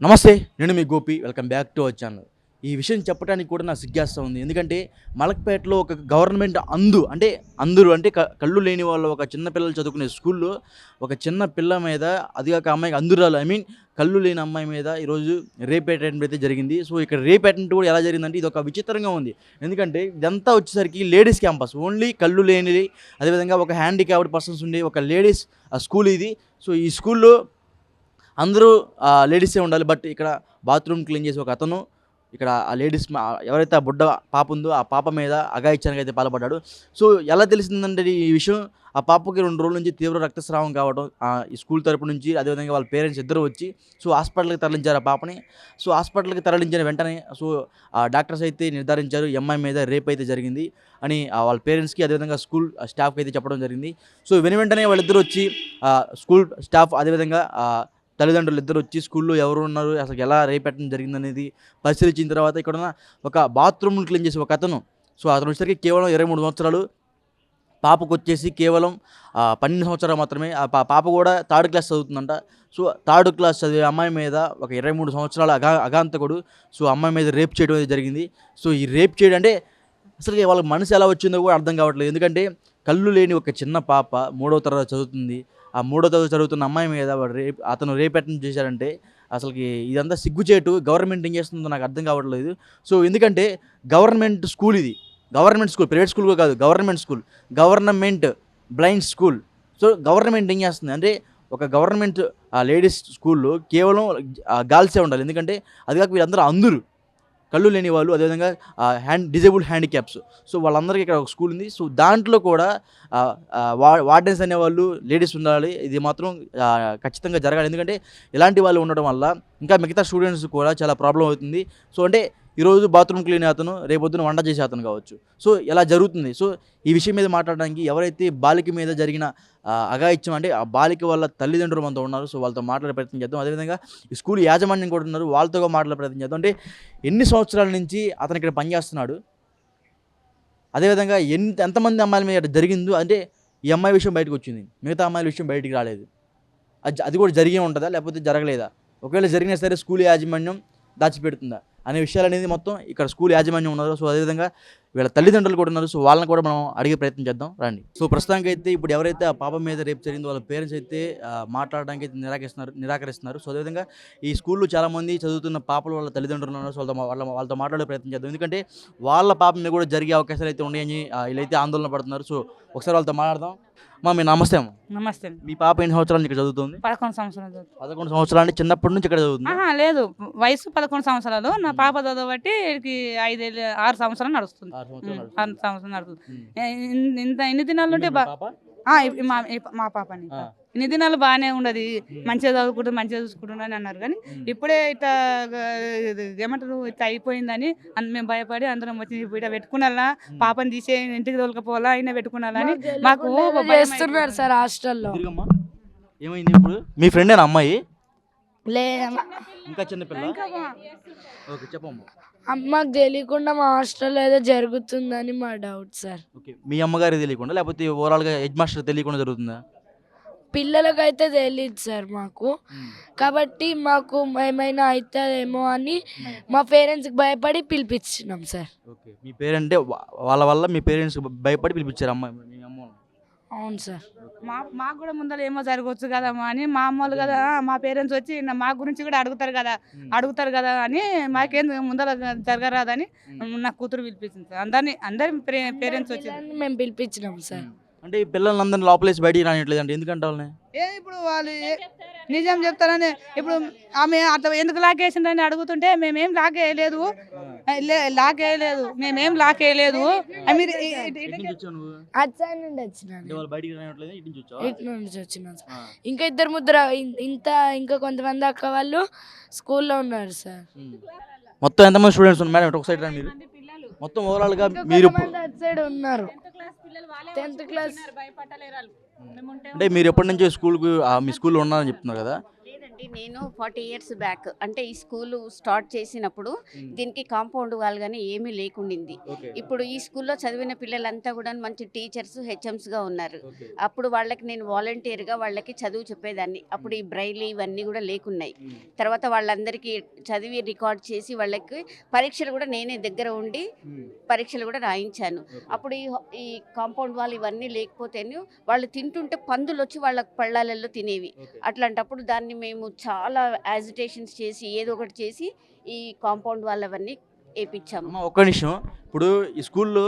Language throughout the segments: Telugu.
నమస్తే, నేను మీ Gopi. Welcome back to our channel. ఈ విషయం చెప్పడానికి కూడా నాకు సిగ్గేస్తూ ఉంది. ఎందుకంటే మలక్పేటలో ఒక గవర్నమెంట్ అందరూ అంటే కళ్ళు లేని వాళ్ళు ఒక చిన్న పిల్లలు చదువుకునే స్కూల్లో ఒక చిన్న పిల్ల మీద, అది కాక అమ్మాయికి అందురాలు కళ్ళు లేని అమ్మాయి మీద ఈరోజు రేప్ అటెంప్ట్ అయితే జరిగింది. సో ఇక్కడ రేప్ అటెంప్ట్ కూడా ఎలా జరిగిందంటే ఇది ఒక విచిత్రంగా ఉంది. ఎందుకంటే ఇదంతా వచ్చేసరికి లేడీస్ క్యాంపస్, ఓన్లీ కళ్ళు లేనిది, అదేవిధంగా ఒక హ్యాండిక్యాప్డ్ పర్సన్స్ ఉండే ఒక లేడీస్ స్కూల్ ఇది. సో ఈ స్కూల్లో అందరూ లేడీసే ఉండాలి. బట్ ఇక్కడ బాత్రూమ్ క్లీన్ చేసి ఒక అతను ఇక్కడ ఆ లేడీస్ ఎవరైతే ఆ బుడ్డ పాప ఉందో ఆ పాప మీద అఘాయిత్యానికి అయితే పాల్పడ్డాడు. సో ఎలా తెలిసిందంటే ఈ విషయం, ఆ పాపకి 2 రోజుల నుంచి తీవ్ర రక్తస్రావం కావడం ఈ స్కూల్ తరపు నుంచి, అదేవిధంగా వాళ్ళ పేరెంట్స్ ఇద్దరు వచ్చి సో హాస్పిటల్కి తరలించారు ఆ పాపని. సో హాస్పిటల్కి తరలించిన వెంటనే సో డాక్టర్స్ అయితే నిర్ధారించారు ఈ అమ్మాయి మీద రేప్ అయితే జరిగింది అని వాళ్ళ పేరెంట్స్కి, అదేవిధంగా స్కూల్ స్టాఫ్కి అయితే చెప్పడం జరిగింది. సో వెంటనే వాళ్ళిద్దరు వచ్చి స్కూల్ స్టాఫ్, అదేవిధంగా తల్లిదండ్రులు ఇద్దరు వచ్చి స్కూల్లో ఎవరు ఉన్నారు, అసలు ఎలా రేపెట్టడం జరిగిందనేది పరిశీలించిన తర్వాత ఇక్కడ ఉన్న ఒక బాత్రూమ్ క్లీన్ చేసి ఒక అతను, సో అతను వచ్చేసరికి కేవలం 23 సంవత్సరాలు, పాపకు వచ్చేసి కేవలం 12 సంవత్సరాలు మాత్రమే. పాప కూడా 3rd class చదువుతుందంట. So 3rd class చదివే అమ్మాయి మీద ఒక 23 సంవత్సరాల అగాంతకుడు సో అమ్మాయి మీద రేప్ చేయడం అనేది జరిగింది. సో ఈ రేప్ చేయడం అంటే అసలు వాళ్ళకి మనసు ఎలా వచ్చిందో కూడా అర్థం కావట్లేదు. ఎందుకంటే కళ్ళు లేని ఒక చిన్న పాప 3వ తరగతి చదువుతుంది. ఆ 3వ తరగతి చదువుతున్న అమ్మాయి మీద అతను రేప్ అటెంప్ట్ చేశాడంటే అసలుకి ఇదంతా సిగ్గుచేటు. గవర్నమెంట్ ఏం చేస్తుందో నాకు అర్థం కావట్లేదు. సో ఎందుకంటే గవర్నమెంట్ స్కూల్ ఇది, గవర్నమెంట్ స్కూల్, ప్రైవేట్ స్కూల్ కాదు, government school, government blind school. So government ఏం చేస్తుంది అంటే ఒక గవర్నమెంట్ లేడీస్ స్కూల్లో కేవలం గర్ల్సే ఉండాలి. ఎందుకంటే అది కాక వీళ్ళందరూ అందరూ కళ్ళు లేని వాళ్ళు, అదేవిధంగా డిజేబుల్డ్ హ్యాండిక్యాప్స్. సో వాళ్ళందరికీ ఇక్కడ ఒక స్కూల్ ఉంది. సో దాంట్లో కూడా వార్డెన్స్ అనేవాళ్ళు లేడీస్ ఉండాలి. ఇది మాత్రం ఖచ్చితంగా జరగాలి. ఎందుకంటే ఇలాంటి వాళ్ళు ఉండడం వల్ల ఇంకా మిగతా స్టూడెంట్స్ కూడా చాలా ప్రాబ్లం అవుతుంది. సో అంటే ఈరోజు బాత్రూమ్ క్లీన్ అతను, రేపొద్దున వంట చేసే అతను కావచ్చు. సో ఇలా జరుగుతుంది. సో ఈ విషయం మీద మాట్లాడడానికి ఎవరైతే బాలిక మీద జరిగిన అఘాయిత్యం అంటే ఆ బాలిక వాళ్ళ తల్లిదండ్రులు మనతో ఉన్నారు. సో వాళ్ళతో మాట్లాడే ప్రయత్నం చేద్దాం. అదేవిధంగా ఈ స్కూల్ యాజమాన్యం కూడా ఉన్నారు, వాళ్ళతో మాట్లాడే ప్రయత్నం చేద్దాం. అంటే ఎన్ని సంవత్సరాల నుంచి అతను ఇక్కడ పనిచేస్తున్నాడు, అదేవిధంగా ఎంతమంది అమ్మాయిల మీద జరిగిందో, అంటే ఈ అమ్మాయి విషయం బయటకు వచ్చింది, మిగతా అమ్మాయిల విషయం బయటికి రాలేదు. అది కూడా జరిగే ఉంటుందా లేకపోతే జరగలేదా, ఒకవేళ జరిగినా సరే స్కూల్ యాజమాన్యం దాచిపెడుతుందా అనే విషయాలు అనేది మొత్తం ఇక్కడ స్కూల్ యాజమాన్యం ఉన్నారు. సో అదేవిధంగా వీళ్ళ తల్లిదండ్రులు కూడా ఉన్నారు. సో వాళ్ళని కూడా మనం అడిగే ప్రయత్నం చేద్దాం రండి. సో ప్రస్తుతానికి అయితే ఇప్పుడు ఎవరైతే ఆ పాప మీద రేపు జరిగిందో వాళ్ళ పేరెంట్స్ అయితే మాట్లాడడానికి అయితే నిరాకరిస్తున్నారు. సో అదేవిధంగా ఈ స్కూల్లో చాలామంది చదువుతున్న పాపలు వాళ్ళ తల్లిదండ్రులు ఉన్నారు. సో వాళ్ళతో మాట్లాడే ప్రయత్నం చేద్దాం. ఎందుకంటే వాళ్ళ పాప మీద కూడా జరిగే అవకాశాలు అయితే ఉన్నాయని వీళ్ళైతే ఆందోళన పడుతున్నారు. సో ఒకసారి వాళ్ళతో మాట్లాడదాం. మీ నమస్తే అమ్మ. నమస్తే. మీ పాప ఎన్ని సంవత్సరాలు ఇక్కడ చదువుతుంది? 11 సంవత్సరాలు. 11 సంవత్సరాలు అంటే చిన్నప్పటి నుంచి ఇక్కడ చదువుతుంది? లేదు, వయసు 11 సంవత్సరాలు. నా పాప చదవబట్టి 6 సంవత్సరాలు నడుస్తుంది. 6 సంవత్సరాలు నడుస్తుంది. ఇన్ని దినాలు ఉంటే మా పాపని ఇన్ని దినాలు బాగానే ఉండదు, మంచిగా చదువుకుంటుంది, మంచిగా చూసుకుంటుంది అని అన్నారు. కానీ ఇప్పుడే ఇట్లా ఏమంటారు, ఇట్లా అయిపోయిందని మేము భయపడి అందరం వచ్చి ఇట్లా పెట్టుకున్నా, పాపని తీసే ఇంటికి తోలుకపోవాలా, అయినా పెట్టుకున్నాలని మాకు చేస్తున్నారు సార్ హాస్టల్లో. ఏమైంది ఇప్పుడు? మీ ఫ్రెండేనా అమ్మాయి? ఇంకా చిన్నపిల్ల? ఓకే, చెప్పమ్మా. అమ్మకు తెలియకుండా మా హాస్టల్లో ఏదో జరుగుతుందని మా డౌట్ సార్. ఓకే, మీ అమ్మగారికి తెలియకుండా లేకపోతే ఓవరాల్గా హెడ్ మాస్టర్ తెలియకుండా జరుగుతుందా? పిల్లలకైతే తెలియదు సార్ మాకు. కాబట్టి మాకు ఏమైనా అవుతుందేమో అని మా పేరెంట్స్కి భయపడి పిలిపించినాం సార్. ఓకే, మీ పేరెంట్ వాళ్ళ వల్ల మీ పేరెంట్స్ భయపడి పిలిపించారు అమ్మాయి మీ అమ్మ? అవును సార్. మాకు కూడా ముందర ఏమో జరగవచ్చు కదమ్మా అని మా అమ్మలు కదా, మా పేరెంట్స్ వచ్చి మా గురించి కూడా అడుగుతారు కదా అని మాకేం ముందర జరగరాదని నా కూతురు పిలిపించింది సార్. అందరి పేరెంట్స్ వచ్చి మేము పిలిపించినాం సార్. అంటే ఈ పిల్లలందరినీ లోపలేసి బయటికి రానిట్లేదు అంటే ఎందుకంటే వాళ్ళని ఇప్పుడు వాళ్ళు నిజం చెప్తారని, ఇప్పుడు ఆమె అట్లా ఎందుకు లాకేసిందని అడుగుతుంటే మేమేం లాకేయలేదు, మేమేం లాకేయలేదు. మీరు ఇటు నుంచి వచ్చినాం సార్. ఇంకా 2-3 ఇంకా కొంతమంది అక్క వాళ్ళు స్కూల్లో ఉన్నారు సార్. మొత్తం ఎంతమంది స్టూడెంట్స్ ఉన్నారు మేడం? ఒక సైడ్ రండి మీరు. మొత్తం ఓవరాల్ గా మీరు సైడ్ ఉన్నారు 10th క్లాస్. అంటే మీరు ఎప్పటి నుంచి స్కూల్కి మీ స్కూల్లో ఉన్నారని చెప్తున్నారు కదా, అండి నేను 40 ఇయర్స్ బ్యాక్ అంటే ఈ స్కూల్ స్టార్ట్ చేసినప్పుడు దీనికి కాంపౌండ్ వాల్ కానీ ఏమీ లేకుండింది. ఇప్పుడు ఈ స్కూల్లో చదివిన పిల్లలంతా కూడా మంచి టీచర్స్ హెచ్ఎంస్గా ఉన్నారు. అప్పుడు వాళ్ళకి నేను వాలంటీర్గా వాళ్ళకి చదువు చెప్పేదాన్ని. అప్పుడు ఈ బ్రైలీ ఇవన్నీ కూడా లేకున్నాయి. తర్వాత వాళ్ళందరికీ చదివి రికార్డ్ చేసి వాళ్ళకి పరీక్షలు కూడా నేనే దగ్గర ఉండి పరీక్షలు కూడా రాయించాను. అప్పుడు ఈ కాంపౌండ్ వాల్ ఇవన్నీ లేకపోతేనే వాళ్ళు తింటుంటే పందులు వచ్చి వాళ్ళ పళ్ళాలలో తినేవి. అట్లాంటప్పుడు దాన్ని మేము చాలా యాజిటేషన్స్ చేసి ఏదో ఒకటి చేసి ఈ కాంపౌండ్ వాల్ అవన్నీ వేయించాము. అమ్మ ఒక్క నిమిషం, ఇప్పుడు ఈ స్కూల్లో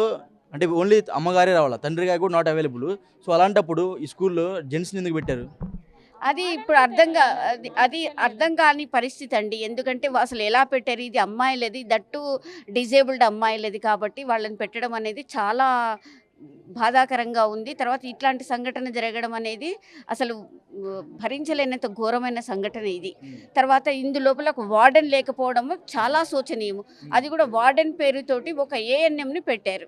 అంటే ఓన్లీ అమ్మగారే రావాలా, తండ్రి గారు కూడా నాట్ అవైలబుల్. సో అలాంటప్పుడు ఈ స్కూల్లో జెంట్స్ని ఎందుకు పెట్టారు? అది ఇప్పుడు అది అర్థం కాని పరిస్థితి అండి. ఎందుకంటే అసలు ఎలా పెట్టారు, ఇది అమ్మాయిలది, దట్టు డిజేబుల్డ్ అమ్మాయిలది కాబట్టి వాళ్ళని పెట్టడం అనేది చాలా బాధాకరంగా ఉంది. తర్వాత ఇట్లాంటి సంఘటన జరగడం అనేది అసలు భరించలేనంత ఘోరమైన సంఘటన ఇది. తర్వాత ఇందులోపల ఒక వార్డెన్ లేకపోవడం చాలా శోచనీయము. అది కూడా వార్డెన్ పేరుతోటి ఒక ఏఎన్ఎంని పెట్టారు.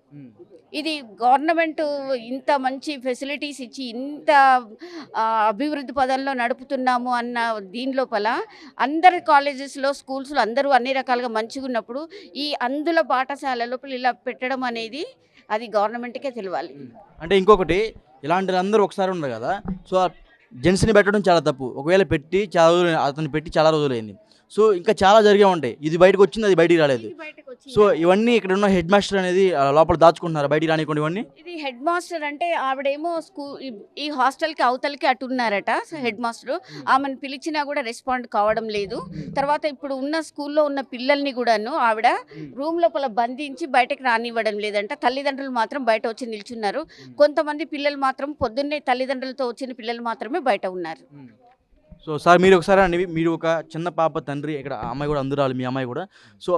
ఇది గవర్నమెంట్ ఇంత మంచి ఫెసిలిటీస్ ఇచ్చి ఇంత అభివృద్ధి పదంలో నడుపుతున్నాము అన్న దీని లోపల అందరి కాలేజెస్లో స్కూల్స్లో అందరూ అన్ని రకాలుగా మంచిగా ఉన్నప్పుడు ఈ అందుల పాఠశాల లోపల ఇలా పెట్టడం అనేది అది గవర్నమెంట్కే తెలియాలి. అంటే ఇంకొకటి, ఇలాంటి అందరూ ఒకసారి ఉండరు కదా, సో జెంట్స్ని పెట్టడం చాలా తప్పు. ఒకవేళ పెట్టి చాలా రోజులు అతను పెట్టి చాలా రోజులైంది. సో ఇంకా చాలా జరిగే ఉంటాయి. ఇది బయటకు వచ్చింది, అది బయటికి రాలేదు. సో ఇవన్నీ ఇక్కడ ఉన్న హెడ్ మాస్టర్ అనేది లోపల దాచుకుంటున్నారు, బయటికి రానివ్వండి ఇవన్నీ. ఇది హెడ్ మాస్టర్ అంటే ఆవిడేమో ఈ హాస్టల్కి అవతలకి అటు ఉన్నారట హెడ్ మాస్టర్. ఆమెను పిలిచినా కూడా రెస్పాండ్ కావడం లేదు. తర్వాత ఇప్పుడు ఉన్న స్కూల్లో ఉన్న పిల్లల్ని కూడాను ఆవిడ రూమ్ లోపల బంధించి బయటకు రానివ్వడం లేదంట. తల్లిదండ్రులు మాత్రం బయట వచ్చి నిల్చున్నారు. కొంతమంది పిల్లలు మాత్రం పొద్దున్నే తల్లిదండ్రులతో వచ్చిన పిల్లలు మాత్రమే బయట ఉన్నారు. సో సార్ మీరు ఒకసారి అండి, మీరు ఒక చిన్న పాప తండ్రి, ఇక్కడ ఆ అమ్మాయి కూడా అందరూ మీ అమ్మాయి కూడా. సో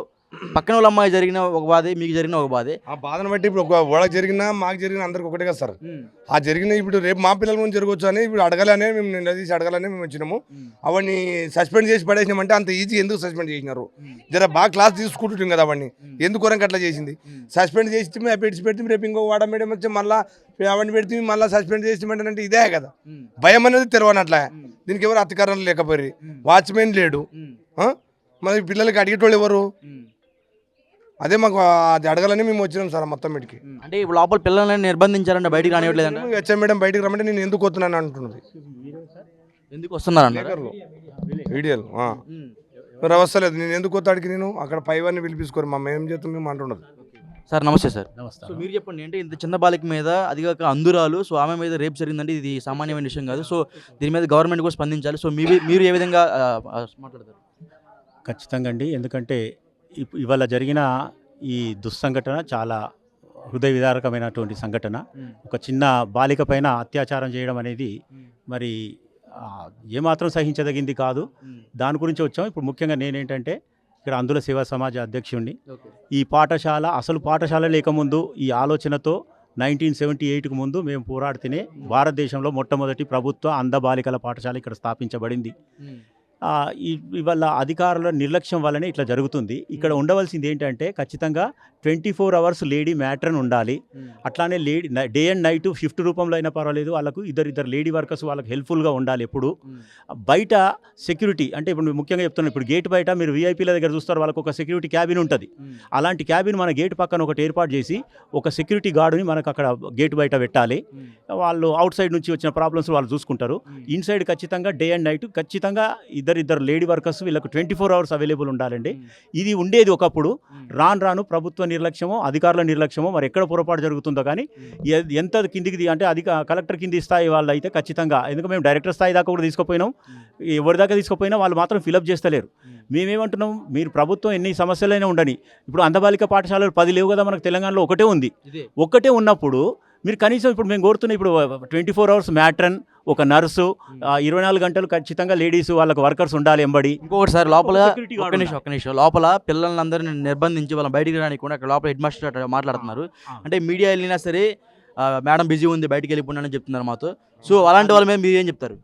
పక్కన వాళ్ళ అమ్మాయి జరిగిన ఒక బాధే, మీకు జరిగిన ఒక బాధే. ఆ బాధను బట్టి ఇప్పుడు వాళ్ళకి జరిగినా మాకు జరిగిన అందరికి ఒకటే కదా సార్. ఆ జరిగిన ఇప్పుడు రేపు మా పిల్లల గురించి జరగవచ్చు అని ఇప్పుడు అడగాలనే మేము నిలదీసి అడగాలని మేము వచ్చినాము. అవన్నీ సస్పెండ్ చేసి పడేసినామంటే అంత ఈజీ ఎందుకు సస్పెండ్ చేసినారు? జర బాగా క్లాస్ తీసుకుంటుంటాం కదా అవన్నీ, ఎందుకు కొరకు అట్లా చేసింది? సస్పెండ్ చేసి పెట్టి పెడితే రేపు ఇంకో వాడ మేడం వచ్చి మళ్ళీ అవన్నీ పెడితే మళ్ళీ సస్పెండ్ చేసిమంటే ఇదే కదా భయం అనేది తెరవనట్లే. దీనికి ఎవరు అధికారం లేకపోయి, వాచ్మెన్ లేడు, మరి పిల్లలకి అడిగేటోళ్ళు ఎవరు? అదే మాకు అది అడగాలని మేము వచ్చినాం సార్ మొత్తం మీటికి. అంటే ఇప్పుడు లోపల పిల్లల్ని నిర్బంధించారంటే బయటికి రానివ్వట్లేదంట. హెచ్ఎం మేడం బయటికి రమ్మంటే నేను ఎందుకు వస్తున్నాను అంటున్నది. ఎందుకు వస్తున్నారంట వీడియోలు మరి అవసరం నేను ఎందుకు వస్తాడికి, నేను అక్కడ పైవన్నీ పిలిపించుకోరు మా మేము చేస్తాం మేము అంటున్నది. సార్ నమస్తే సార్. నమస్తే. సో మీరు చెప్పండి, అంటే ఇంత చిన్న బాలిక మీద, అది కాక అందురాలు, సో ఆమె మీద రేపు జరిగిందంటే ఇది సామాన్యమైన విషయం కాదు. సో దీని మీద గవర్నమెంట్ కూడా స్పందించాలి. సో మీరు ఏ విధంగా మాట్లాడతారు? ఖచ్చితంగా అండి, ఎందుకంటే ఇవాళ జరిగిన ఈ దుస్సంఘటన చాలా హృదయ విదారకమైనటువంటి సంఘటన. ఒక చిన్న బాలిక పైన అత్యాచారం చేయడం అనేది మరి ఏమాత్రం సహించదగింది కాదు. దాని గురించి వచ్చాం. ఇప్పుడు ముఖ్యంగా నేనేంటంటే ఇక్కడ అందుల సేవా సమాజ అధ్యక్షుడిని. ఈ పాఠశాల అసలు పాఠశాల లేకముందు ఈ ఆలోచనతో 1978కు ముందు మేము పోరాడితేనే భారతదేశంలో మొట్టమొదటి ప్రభుత్వ అంధ బాలికల పాఠశాల ఇక్కడ స్థాపించబడింది. ఇవాళ అధికారుల నిర్లక్ష్యం వల్లనే ఇట్లా జరుగుతుంది. ఇక్కడ ఉండవలసింది ఏంటంటే ఖచ్చితంగా 24 అవర్స్ లేడీ మ్యాట్రన్ ఉండాలి. అట్లానే lady day and night shift రూపంలో అయినా పర్వాలేదు, వాళ్ళకు ఇద్దరు లేడీ వర్కర్స్ వాళ్ళకి హెల్ప్ఫుల్గా ఉండాలి. ఎప్పుడు బయట సెక్యూరిటీ అంటే ఇప్పుడు ముఖ్యంగా చెప్తున్నాను, ఇప్పుడు గేట్ బయట మీరు వీఐపీల దగ్గర చూస్తారు, వాళ్ళకు ఒక సెక్యూరిటీ క్యాబిన్ ఉంటుంది. అలాంటి క్యాబిన్ మన గేట్ పక్కన ఒకటి ఏర్పాటు చేసి ఒక సెక్యూరిటీ గార్డుని మనకు అక్కడ గేట్ బయట పెట్టాలి. వాళ్ళు అవుట్ సైడ్ నుంచి వచ్చిన ప్రాబ్లమ్స్ వాళ్ళు చూసుకుంటారు. ఇన్సైడ్ ఖచ్చితంగా డే అండ్ నైట్ ఖచ్చితంగా ఇద్దరు లేడీ వర్కర్స్ వీళ్ళకు 24 అవర్స్ అవైలబుల్ ఉండాలండి. ఇది ఉండేది ఒకప్పుడు. రాను ప్రభుత్వ నిర్లక్ష్యమో అధికారుల నిర్లక్ష్యమో మరి ఎక్కడ పొరపాటు జరుగుతుందో కానీ ఎంత కిందికి అంటే కలెక్టర్ కింది స్థాయి వాళ్ళు అయితే ఖచ్చితంగా, ఎందుకంటే మేము డైరెక్టర్ స్థాయి దాకా కూడా తీసుకుపోయినాం, ఎవరి దాకా తీసుకుపోయినా వాళ్ళు మాత్రం ఫిలప్ చేస్తలేరు. మేమేమంటున్నాం, మీరు ప్రభుత్వం ఎన్ని సమస్యలైనా ఉండని, ఇప్పుడు అంధబాలిక పాఠశాలలు 10 లేవు కదా మనకు తెలంగాణలో, ఒక్కటే ఉన్నప్పుడు మీరు కనీసం ఇప్పుడు మేము కోరుతున్న ఇప్పుడు 24 అవర్స్ మ్యాట్రన్, ఒక నర్సు, 24 గంటలు ఖచ్చితంగా లేడీస్ వాళ్ళకి వర్కర్స్ ఉండాలి ఎంబడి. ఇంకొకటి సార్, లోపల ఒక్క నిమిషం లోపల పిల్లలందరినీ నిర్బంధించి వాళ్ళని బయటికి రానికుండా అక్కడ లోపల హెడ్ మాస్టర్ మాట్లాడుతున్నారు. అంటే మీడియా వెళ్ళినా సరే మేడం బిజీ ఉంది బయటికి వెళ్ళిపోయినా చెప్తున్నారు మాతో. సో అలాంటి వాళ్ళ మీద మీరు ఏం చెప్తారు?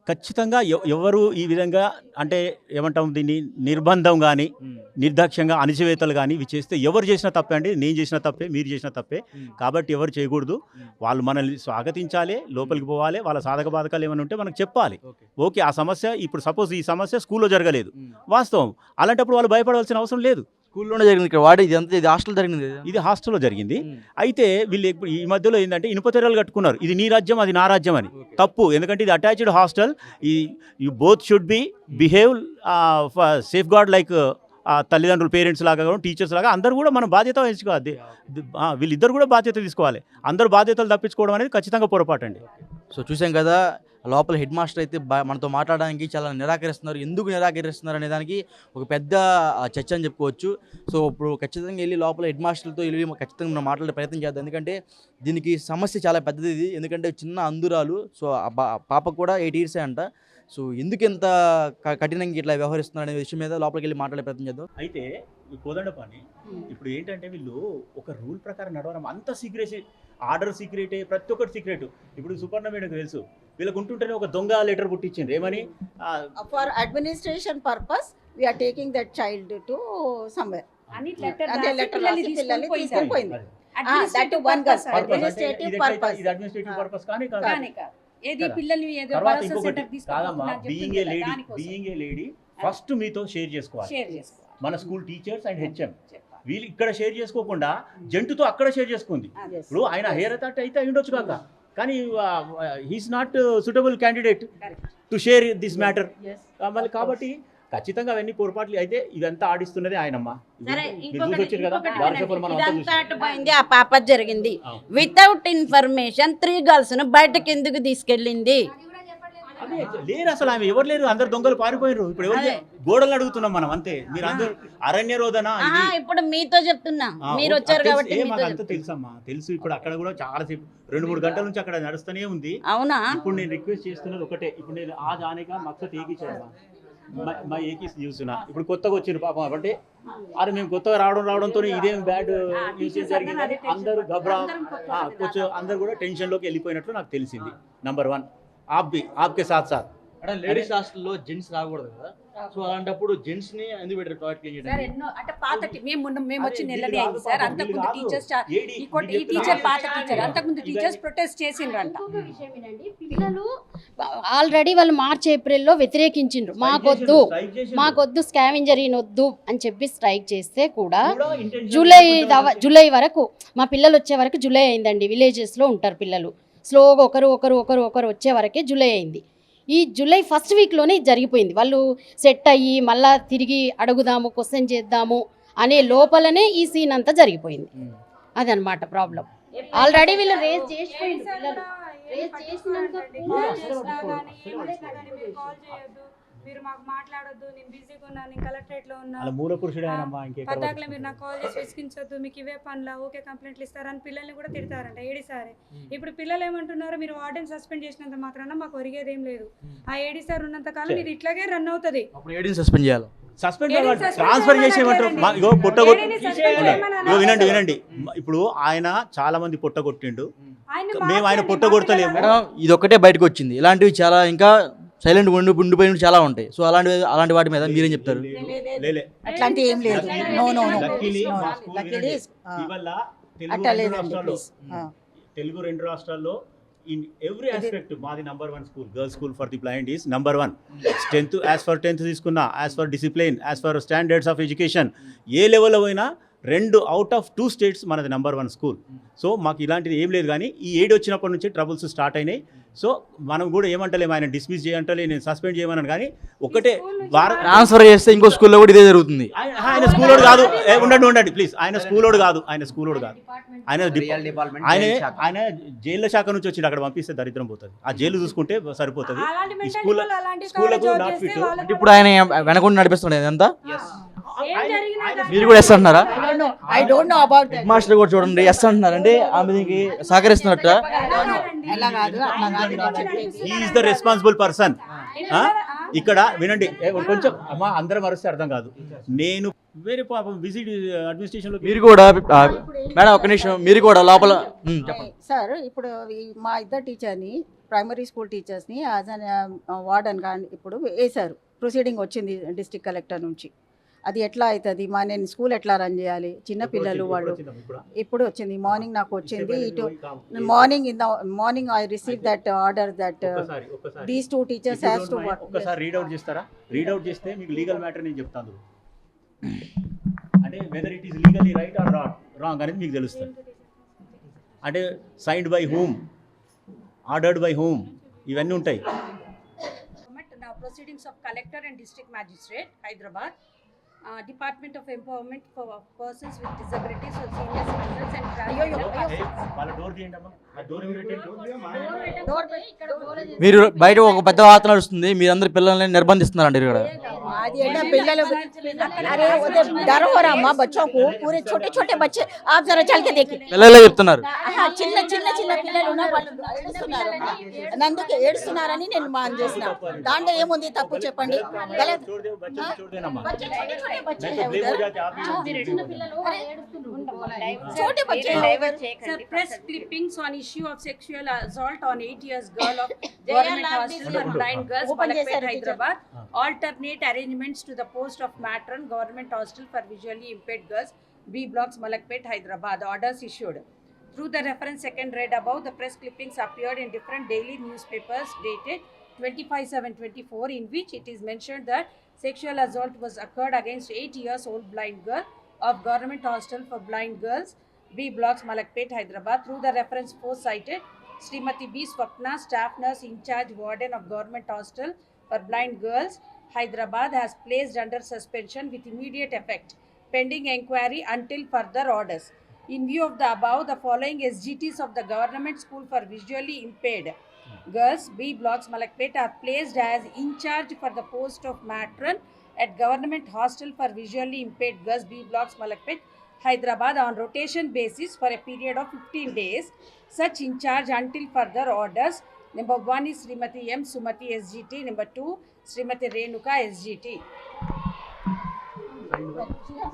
ఖచ్చితంగా ఎవరు ఈ విధంగా అంటే ఏమంటాం దీన్ని నిర్బంధం కానీ నిర్దాక్ష్యంగా అణిచివేతలు కానీ ఇవి చేస్తే ఎవరు చేసిన తప్పే అండి. నేను చేసిన తప్పే, మీరు చేసిన తప్పే. కాబట్టి ఎవరు చేయకూడదు. వాళ్ళు మనల్ని స్వాగతించాలి, లోపలికి పోవాలి, వాళ్ళ సాధక బాధకాలు ఏమైనా ఉంటే మనకు చెప్పాలి. ఓకే, ఆ సమస్య ఇప్పుడు సపోజ్ ఈ సమస్య స్కూల్లో జరగలేదు, వాస్తవం. అలాంటప్పుడు వాళ్ళు భయపడవలసిన అవసరం లేదు. స్కూల్లోనే జరిగింది ఇక్కడ వాడి ఇది హాస్టల్ జరిగింది. ఇది హాస్టల్లో జరిగింది. అయితే వీళ్ళు ఇప్పుడు ఈ మధ్యలో ఏంటంటే ఇనుప తెరలు కట్టుకున్నారు, ఇది నీ రాజ్యం అది నా రాజ్యం అని. తప్పు, ఎందుకంటే ఇది అటాచ్డ్ హాస్టల్. ఈ both should be behave safe guard like తల్లిదండ్రులు, పేరెంట్స్ లాగా, టీచర్స్ లాగా అందరూ కూడా మనం బాధ్యత వహించుకోవాలి. వీళ్ళిద్దరు కూడా బాధ్యత తీసుకోవాలి. అందరూ బాధ్యతలు తప్పించుకోవడం అనేది ఖచ్చితంగా పొరపాటు అండి. సో చూసాం కదా, లోపల హెడ్ మాస్టర్ అయితే మనతో మాట్లాడడానికి చాలా నిరాకరిస్తున్నారు. ఎందుకు నిరాకరిస్తున్నారు అనే దానికి ఒక పెద్ద చర్చ అని చెప్పుకోవచ్చు. సో ఇప్పుడు ఖచ్చితంగా వెళ్ళి లోపల హెడ్ మాస్టర్లతో వెళ్ళి ఖచ్చితంగా మనం మాట్లాడే ప్రయత్నం చేద్దాం. ఎందుకంటే దీనికి సమస్య చాలా పెద్దది ఇది. ఎందుకంటే చిన్న అందురాలు. సో పాప కూడా 8 years అంట. సో ఎందుకు ఎంత కఠినంగా ఇట్లా వ్యవహరిస్తున్నారు అనే విషయం మీద లోపలికి వెళ్ళి మాట్లాడే ప్రయత్నం చేద్దాం. అయితే ఈ కోదండ పని ఇప్పుడు ఏంటంటే వీళ్ళు ఒక రూల్ ప్రకారం నడవడం అంత సీక్రెసీ, ఆర్డర్ సీక్రెటే, ప్రతి ఒక్కటి సీక్రెట్. ఇప్పుడు సుపర్ణ మేడకు తెలుసు, వీళ్ళకు ఉంటుంటేనే ఒక దొంగ లెటర్ పుట్టించింది. ఏమని? For administration purpose we are taking that child to somewhere. అదే లెటర్ రాసి పిల్లల్ని తీసుకొని పోయింది. That one girl administrative purpose. ఇది అడ్మినిస్ట్రేటివ్ పర్పస్ కానీ ఏది పిల్లల్ని ఏదో తర్వాత భరోసా ఇంకొకటి సెంటర్ కాదమ్మా, తీసుకొని బీయింగ్ ఏ లేడీ ఫస్ట్ మీతో షేర్ చేసుకోవాలి. మన స్కూల్ టీచర్స్ అండ్ హెచ్ఎం వీళ్ళు ఇక్కడ షేర్ చేసుకోకుండా జంటుతో అక్కడ షేర్ చేసుకుంది. ఇప్పుడు ఆయన హెయిర్ అథారిటీ అయితే ఉండొచ్చు కాక, కానీ he's not suitable candidate to share this matter. మళ్ళీ కాబట్టి ఖచ్చితంగా అవన్నీ పొరపాట్లు. అయితే ఇదంతా ఆడిస్తున్నది ఆయనమ్మ. వచ్చారు కదా, పోయింది. ఆ పాప జరిగింది వితౌట్ ఇన్ఫర్మేషన్ 3 girls ను బయటకు ఎందుకు తీసుకెళ్ళింది? లేరు అసలు, ఆమె ఎవరు లేరు, అందరు దొంగలు పారిపోయారు. ఇప్పుడు ఎవరు గోడలు అడుగుతున్నాం మనం, అంతే. మీరు అందరు అరణ్య రోదన ఇప్పుడు మీతో చెప్తున్నా, మీరు వచ్చారు కాబట్టి అంతా తెలుసమ్మా, తెలుసు. ఇప్పుడు అక్కడ కూడా చాలా సేపు 2-3 గంటల నుంచి అక్కడ నడుస్తూనే ఉంది. అవునా? ఇప్పుడు నేను రిక్వెస్ట్ చేస్తున్నది ఒకటే, ఇప్పుడు నేను ఆ జానేగా మక్సత్ ఏకిచ్చాను, మా ఏకీస్ చూస్తున్నా. ఇప్పుడు కొత్తగా వచ్చిన పాపం అంటే అరే మేము కొత్తగా రావడంతో ఇదేం బ్యాడ్ యూసేజ్ జరిగింది. అందరూ గబ్రా కొంచెం అందరు కూడా టెన్షన్లోకి వెళ్ళిపోయినట్లు నాకు తెలిసింది. నంబర్ 1 ఆప్కే సాత్ సాత్ అంటే లేడీస్ హాస్టల్లో జెంట్స్ రాకూడదు కదా. సో అలాంటప్పుడు జెంట్స్ ని ఎందుకు పెట్టారు టాయిలెట్ క్లీన్ సార్? చేయడానికి? ఎన్నో అంటే పాత మేము వచ్చి నెలనే అయింది సార్. అంతకుముందు టీచర్స్ ఈ టీచర్ పాత టీచర్, అంతకుముందు టీచర్స్ ప్రొటెస్ట్ చేసిండ్రంట. పిల్లలు ఆల్రెడీ వాళ్ళు మార్చ్ ఏప్రిల్లో వ్యతిరేకించిండ్రు, మాకొద్దు స్కావెంజరీని వద్దు అని చెప్పి స్ట్రైక్ చేస్తే కూడా జూలై వరకు, మా పిల్లలు వచ్చే వరకు జూలై అయిందండి. విలేజెస్లో ఉంటారు పిల్లలు, స్లోగా ఒకరు వచ్చే వరకే జూలై అయింది. ఈ జూలై ఫస్ట్ వీక్లోనే జరిగిపోయింది. వాళ్ళు సెట్ అయ్యి మళ్ళా తిరిగి అడుగుదాము, క్వశ్చన్ చేద్దాము అనే లోపలనే ఈ సీన్ అంతా జరిగిపోయింది. అదనమాట ప్రాబ్లం. ఆల్రెడీ వీళ్ళు రేస్ చేసిపోయింది. పిల్లలు రేస్ చేసినాక మీరు మాకు మాట్లాడొద్దు, నేను బిజీగా ఉన్నాను, నేను కలెక్టరేట్లో ఉన్నాను, మూల పురుషుడు పతాకలో మీరు నాకు కాల్ చేసి విసిగించొద్దు, మీకు ఇవే పనుల ఓకే కంప్లైంట్లు ఇస్తారని పిల్లల్ని కూడా తిడతారంట. ఏడిసారే ఇప్పుడు పిల్లలు ఏమంటున్నారు, మీరు వార్డెన్ సస్పెండ్ చేసినంత మాత్రాన మాకు ఒరిగేది ఏం లేదు. ఆ ఏడిసార్ ఉన్నంత కాలం ఇది ఇట్లాగే రన్ అవుతుంది. అప్పుడు ఏడీని సస్పెండ్ చేయాలి, ట్రాన్స్ఫర్ చేసేయమంటారు. వినండి, ఇప్పుడు ఆయన చాలా మంది పొట్టగొట్టిండు, మేము ఆయన పొట్టగొడతలేము. ఇది ఒక్కటే బయటకు వచ్చింది. ఇలాంటివి చాలా ఇంకా సైలెంట్ ఉండిపోయిన చాలా ఉంటాయి. సో అలాంటి వాటి మీద మీరేం చెప్తారు? అట్లాంటి ఏం లేదు. తెలుగు 2 రాష్ట్రాల్లో ఇన్ ఎవ్రీ ఆస్పెక్ట్ మాది number 1 school. Girls school for the blind is number 1. 10th తీసుకున్నా, as for discipline, as for standards of education, ఏ లెవెల్లో పోయినా 2 out of 2 states మనది నంబర్ 1 స్కూల్. సో మాకు ఇలాంటిది ఏం లేదు. కానీ ఈ 7 వచ్చినప్పటి నుంచి ట్రబుల్స్ స్టార్ట్ అయినాయి. సో మనం కూడా ఏమంటలేము, ఆయన డిస్మిస్ చేయంటలే, నేను సస్పెండ్ చేయమన్నాను. కానీ ఒకటే ట్రాన్స్ఫర్ చేస్తే ఇంకో స్కూల్లో కూడా ఇదే జరుగుతుంది. ఆయన స్కూలోడు కాదు, ఉండండి ప్లీజ్. ఆయన స్కూలోడు కాదు, ఆయన జైళ్ళ శాఖ నుంచి వచ్చి అక్కడ పంపిస్తే దరిద్రం పోతుంది. ఆ జైలు చూసుకుంటే సరిపోతుంది. ఈ స్కూళ్ళకు నాట్ ఫిట్. ఇప్పుడు ఆయన వెనకుండా నడిపిస్తున్నాడు అంతా. మీరు కూడా ఎస్ అంటున్నారా? I don't know about head master కూడా చూడండి ఎస్ అంటున్నారు. అంటే ఆమెకి సహకరిస్తున్నట్ట. Is the responsible person. ఇక్కడ వినండి కొంచెం అమ్మా, అందరం అరిస్తే అర్థం కాదు. నేను వేరే పాపం విజిట్ అడ్మినిస్ట్రేషన్ లో మీరు కూడా మేడం ఒక్క నిమిషం, మీరు కూడా లోపల సార్ ఇప్పుడు మా ఇద్దరు టీచర్ని ప్రైమరీ స్కూల్ టీచర్స్ని యాజ్ అన్ వార్డెన్ కానీ ఇప్పుడు వేశారు. ప్రొసీడింగ్ వచ్చింది డిస్ట్రిక్ట్ కలెక్టర్ నుంచి. అది ఎట్లా అవుతుంది, నేను స్కూల్ ఎట్లా రన్ చేయాలి, చిన్న పిల్లలు వాళ్ళు. ఇప్పుడు వచ్చింది, మార్నింగ్ నాకు వచ్చింది. ఇటు morning I receive that order that these 2 teachers has to work. ఒక్కసారి రీడౌట్ చేస్తారా? రీడౌట్ చేస్తే మీకు లీగల్ మ్యాటర్ నేను చెప్తాను. అంటే whether it is legally right are wrong అనేది మీకు తెలుస్తుంది. అంటే signed by whom, ordered by whom, ఇవన్నీ ఉంటాయి. Now proceedings of collector and district magistrate, Hyderabad. Department of Empowerment for Persons with Disabilities or Senior Citizens and వాళ్ళ డోర్ తీయండి అమ్మా. ఆ డోర్ ఎవరు పెట్టారు? మీరు బయట ఒక పెద్ద వార్త నడుస్తుంది, మీరందరు పిల్లల్ని నిర్బంధిస్తున్నారండి ఇక్కడ. అది ఏంటో పిల్లలు, अरे उधर डर हो रहा अम्मा बच्चों को, पूरे छोटे छोटे बच्चे आप जरा चल के देखिए. పిల్లలే చెప్తున్నారు. చిన్న చిన్న చిన్న పిల్లలు ఉన్న వాళ్ళు ఏడుస్తున్నారు. నందుకు ఏడుస్తున్నారని నేను మాన్ చేసిన. దాంట్లో ఏముంది తప్పు చెప్పండి? గలత్ बच्चे बच्चे हैं उधर, छोटे बच्चे हैं. Sir, press clippings on issue of sexual assault on 8 years girl of government hostel for blind girls, Malakpet, Hyderabad. Alternate arrangements to the post of matron, government hostel for visually impaired girls, B blocks, Malakpet, Hyderabad. Orders issued. Through the reference second read above, the press clippings appeared in different daily newspapers dated 25/7/24, in which it is mentioned that sexual assault was occurred against 8 years old blind girl of government hostel for blind girls, B blocks, Malakpet, Hyderabad. Through the reference forecited, Srimati B. Swapna, staff nurse in charge warden of government hostel for blind girls, Hyderabad, has placed under suspension with immediate effect, pending enquiry until further orders. In view of the above, the following SGTs of the government school for visually impaired girls, B blocks, Malakpet, are placed as in charge for the post of matron at government hostel for visually impaired girls, B blocks, Malakpet, Hyderabad, on rotation basis for a period of 15 days. Such in charge until further orders. Number 1 is Srimati M. Sumati SGT. Number 2, Srimati Renuka SGT.